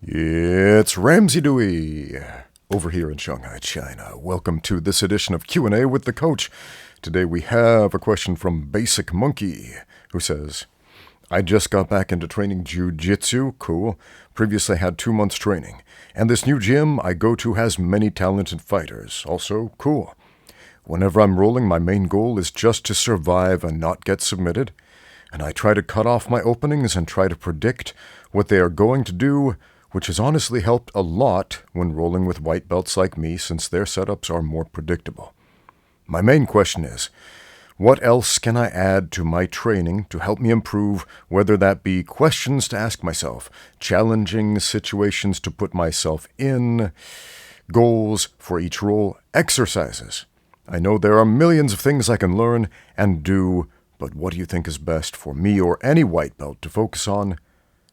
It's Ramsey Dewey over here in Shanghai, China. Welcome to this edition of Q&A with the Coach. Today we have a question from Basic Monkey, who says, I just got back into training Jiu-Jitsu, cool. Previously had 2 months training. And this new gym I go to has many talented fighters, also cool. Whenever I'm rolling, my main goal is just to survive and not get submitted. And I try to cut off my openings and try to predict what they are going to do, which has honestly helped a lot when rolling with white belts like me since their setups are more predictable. My main question is, what else can I add to my training to help me improve, whether that be questions to ask myself, challenging situations to put myself in, goals for each roll, exercises? I know there are millions of things I can learn and do, but what do you think is best for me or any white belt to focus on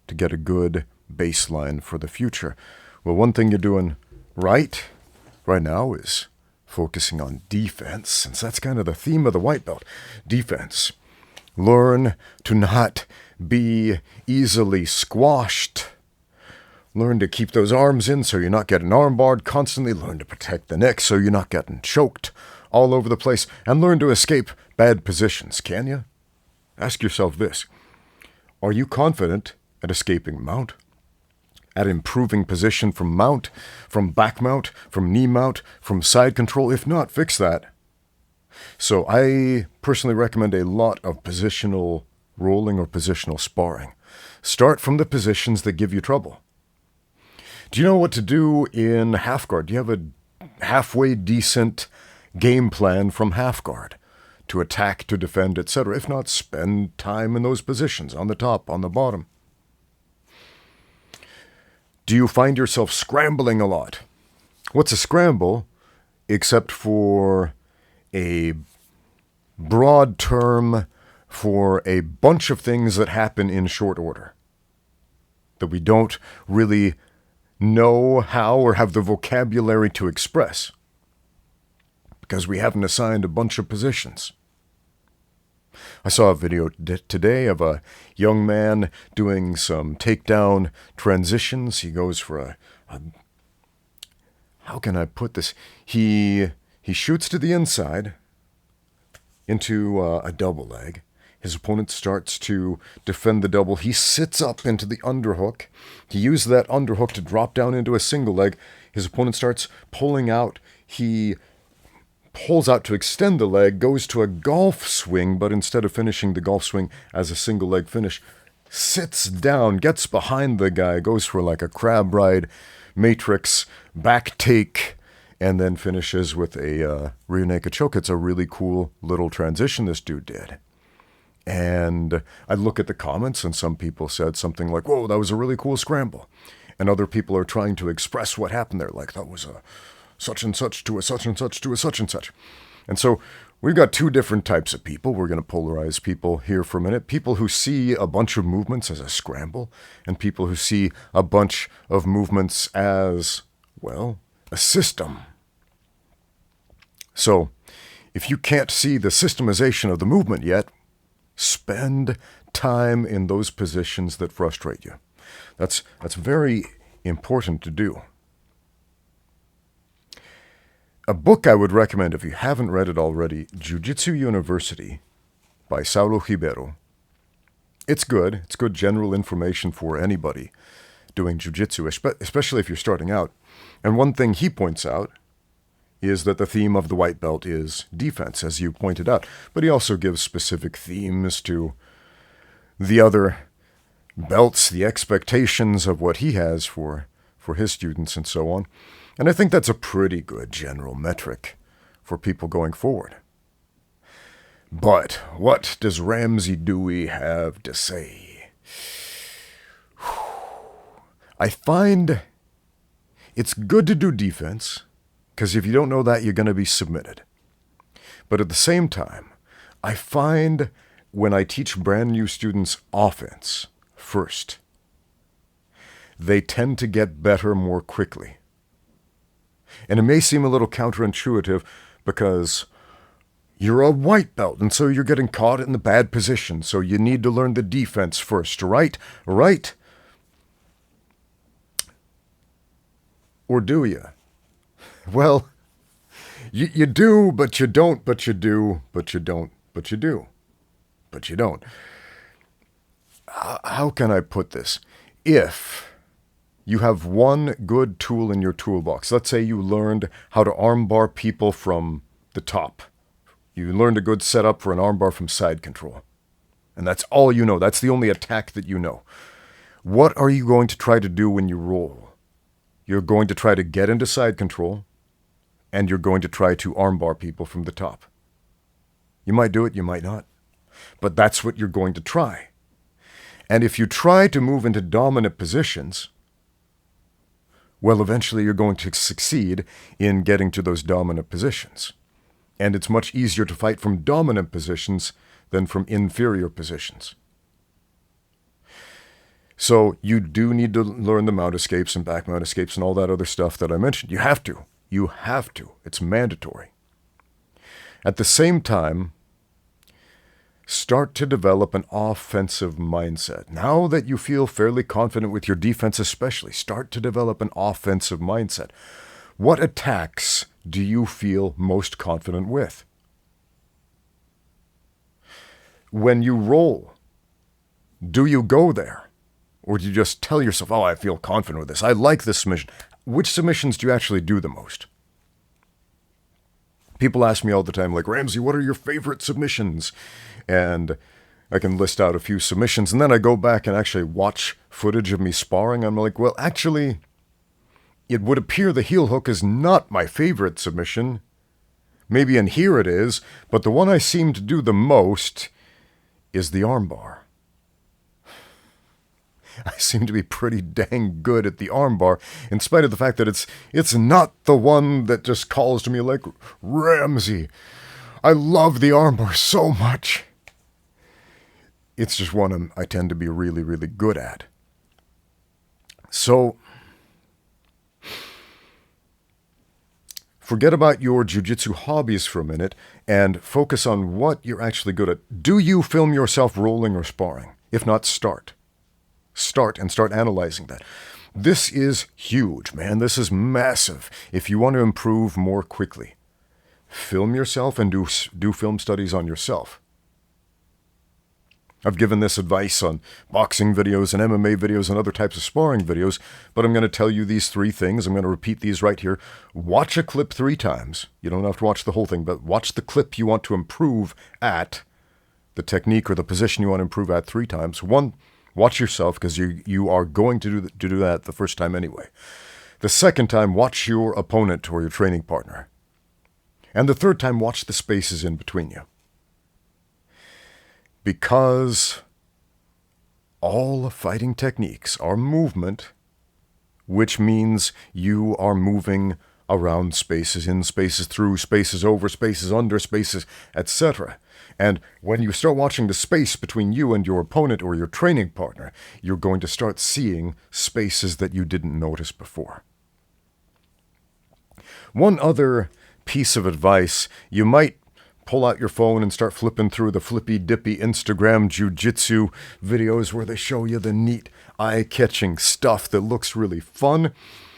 to get a good baseline for the future? Well, one thing you're doing right now is focusing on defense, since that's kind of the theme of the white belt. Defense. Learn to not be easily squashed. Learn to keep those arms in so you're not getting armbarred constantly. Learn to protect the neck so you're not getting choked all over the place. And learn to escape bad positions, can you? Ask yourself this. Are you confident at escaping mount? At improving position from mount, from back mount, from knee mount, from side control? If not, fix that. So I personally recommend a lot of positional rolling or positional sparring. Start from the positions that give you trouble. Do you know what to do in half guard? Do you have a halfway decent game plan from half guard to attack, to defend, etc.? If not, spend time in those positions, on the top, on the bottom. Do you find yourself scrambling a lot? What's a scramble except for a broad term for a bunch of things that happen in short order that we don't really know how or have the vocabulary to express because we haven't assigned a bunch of positions? I saw a video today of a young man doing some takedown transitions. He goes for a how can I put this? He shoots to the inside into a double leg. His opponent starts to defend the double. He sits up into the underhook. He uses that underhook to drop down into a single leg. His opponent starts pulling out. He pulls out to extend the leg, goes to a golf swing, but instead of finishing the golf swing as a single leg finish, sits down, gets behind the guy, goes for like a crab ride, matrix, back take, and then finishes with a rear naked choke. It's a really cool little transition this dude did. And I look at the comments, and some people said something like, whoa, that was a really cool scramble. And other people are trying to express what happened there, like that was a such and such to a such and such to a such and such. And so we've got two different types of people. We're going to polarize people here for a minute. People who see a bunch of movements as a scramble, and people who see a bunch of movements as, well, a system. So if you can't see the systemization of the movement yet, spend time in those positions that frustrate you. That's very important to do. A book I would recommend if you haven't read it already, Jiu-Jitsu University by Saulo Ribeiro. It's good. It's good general information for anybody doing jiu-jitsu, especially if you're starting out. And one thing he points out is that the theme of the white belt is defense, as you pointed out. But he also gives specific themes to the other belts, the expectations of what he has for his students and so on. And I think that's a pretty good general metric for people going forward. But what does Ramsey Dewey have to say? I find it's good to do defense, because if you don't know that, you're going to be submitted. But at the same time, I find when I teach brand new students offense first, they tend to get better more quickly. And it may seem a little counterintuitive because you're a white belt, and so you're getting caught in the bad position, so you need to learn the defense first, right? Right. Or do you? Well, you do, but you don't, but you do, but you don't, but you do, but you don't. How can I put this? If you have one good tool in your toolbox, let's say you learned how to armbar people from the top. You learned a good setup for an armbar from side control. And that's all you know. That's the only attack that you know. What are you going to try to do when you roll? You're going to try to get into side control, and you're going to try to armbar people from the top. You might do it, you might not. But that's what you're going to try. And if you try to move into dominant positions, well, eventually you're going to succeed in getting to those dominant positions. And it's much easier to fight from dominant positions than from inferior positions. So you do need to learn the mount escapes and back mount escapes and all that other stuff that I mentioned. You have to. You have to. It's mandatory. At the same time, start to develop an offensive mindset. Now that you feel fairly confident with your defense especially, start to develop an offensive mindset. What attacks do you feel most confident with? When you roll, do you go there? Or do you just tell yourself, oh, I feel confident with this. I like this submission. Which submissions do you actually do the most? People ask me all the time, like, Ramsey, what are your favorite submissions? And I can list out a few submissions, and then I go back and actually watch footage of me sparring. I'm like, well, actually, it would appear the heel hook is not my favorite submission. Maybe in here it is, but the one I seem to do the most is the armbar. I seem to be pretty dang good at the armbar, in spite of the fact that it's not the one that just calls to me like, Ramsey, I love the armbar so much. It's just one I tend to be really, really good at. So, forget about your jiu-jitsu hobbies for a minute and focus on what you're actually good at. Do you film yourself rolling or sparring? If not, start. Start analyzing that. This is huge, man. This is massive. If you want to improve more quickly, film yourself and do film studies on yourself. I've given this advice on boxing videos and MMA videos and other types of sparring videos, but I'm going to tell you these 3 things. I'm going to repeat these right here. Watch a clip 3 times. You don't have to watch the whole thing, but watch the clip you want to improve at, the technique or the position you want to improve at 3 times. 1, watch yourself, because you are going to do that the first time anyway. The second time, watch your opponent or your training partner. And the third time, watch the spaces in between you. Because all fighting techniques are movement, which means you are moving around spaces, in spaces, through spaces, over spaces, under spaces, etc. And when you start watching the space between you and your opponent or your training partner, you're going to start seeing spaces that you didn't notice before. One other piece of advice, you might pull out your phone and start flipping through the flippy-dippy Instagram jiu-jitsu videos where they show you the neat, eye-catching stuff that looks really fun.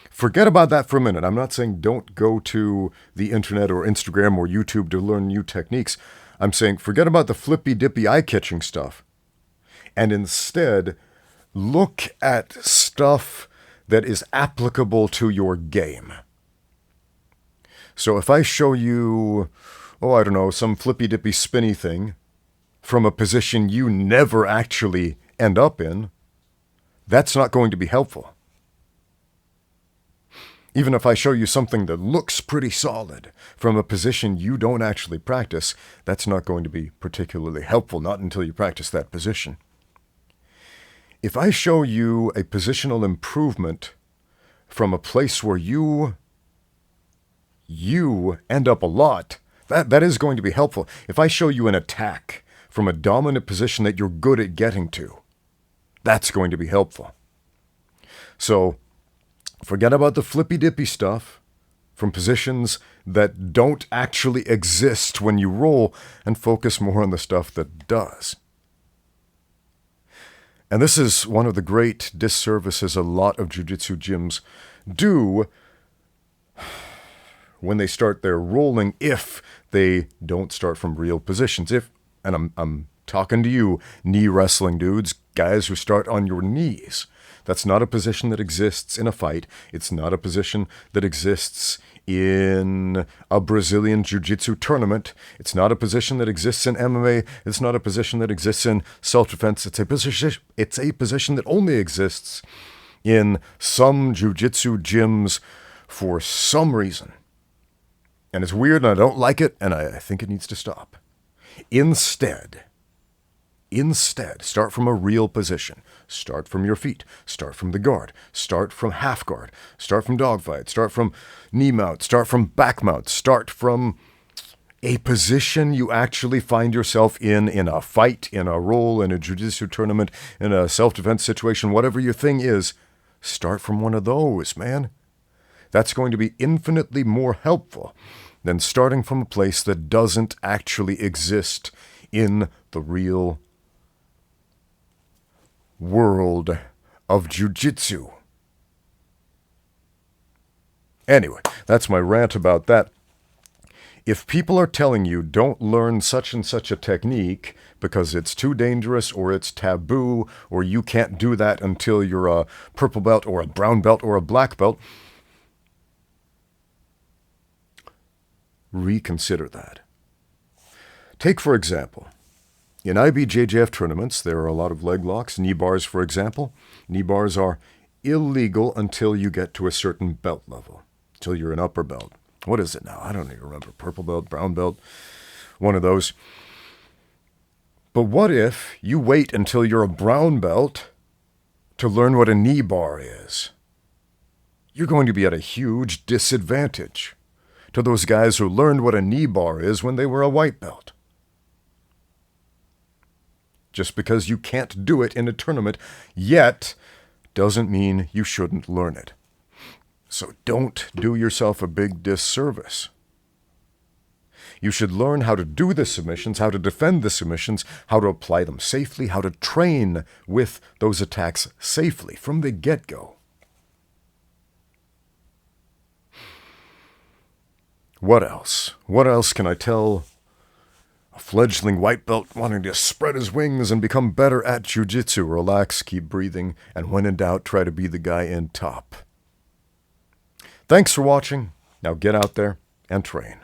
Forget about that for a minute. I'm not saying don't go to the internet or Instagram or YouTube to learn new techniques. I'm saying forget about the flippy-dippy, eye-catching stuff. And instead, look at stuff that is applicable to your game. So if I show you, I don't know, some flippy-dippy spinny thing from a position you never actually end up in, that's not going to be helpful. Even if I show you something that looks pretty solid from a position you don't actually practice, that's not going to be particularly helpful, not until you practice that position. If I show you a positional improvement from a place where you end up a lot, that is going to be helpful. If I show you an attack from a dominant position that you're good at getting to, that's going to be helpful. So, forget about the flippy-dippy stuff from positions that don't actually exist when you roll, and focus more on the stuff that does. And this is one of the great disservices a lot of jiu-jitsu gyms do when they start their rolling if they don't start from real positions. And I'm talking to you, knee wrestling dudes, guys who start on your knees. That's not a position that exists in a fight. It's not a position that exists in a Brazilian Jiu-Jitsu tournament. It's not a position that exists in MMA. It's not a position that exists in self-defense. It's a position that only exists in some Jiu-Jitsu gyms for some reason. And it's weird, and I don't like it, and I think it needs to stop. Instead, start from a real position. Start from your feet. Start from the guard. Start from half guard. Start from dogfight. Start from knee mount. Start from back mount. Start from a position you actually find yourself in a fight, in a roll, in a jiu-jitsu tournament, in a self-defense situation, whatever your thing is. Start from one of those, man. That's going to be infinitely more helpful than starting from a place that doesn't actually exist in the real world of jiu-jitsu. Anyway, that's my rant about that. If people are telling you don't learn such and such a technique because it's too dangerous or it's taboo or you can't do that until you're a purple belt or a brown belt or a black belt, reconsider that. Take, for example, in IBJJF tournaments, there are a lot of leg locks, knee bars, for example. Knee bars are illegal until you get to a certain belt level, until you're an upper belt. What is it now? I don't even remember. Purple belt, brown belt, one of those. But what if you wait until you're a brown belt to learn what a knee bar is? You're going to be at a huge disadvantage to those guys who learned what a knee bar is when they were a white belt. Just because you can't do it in a tournament yet doesn't mean you shouldn't learn it. So don't do yourself a big disservice. You should learn how to do the submissions, how to defend the submissions, how to apply them safely, how to train with those attacks safely from the get-go. What else? What else can I tell a fledgling white belt wanting to spread his wings and become better at jiu-jitsu? Relax, keep breathing, and when in doubt, try to be the guy in top. Thanks for watching. Now get out there and train.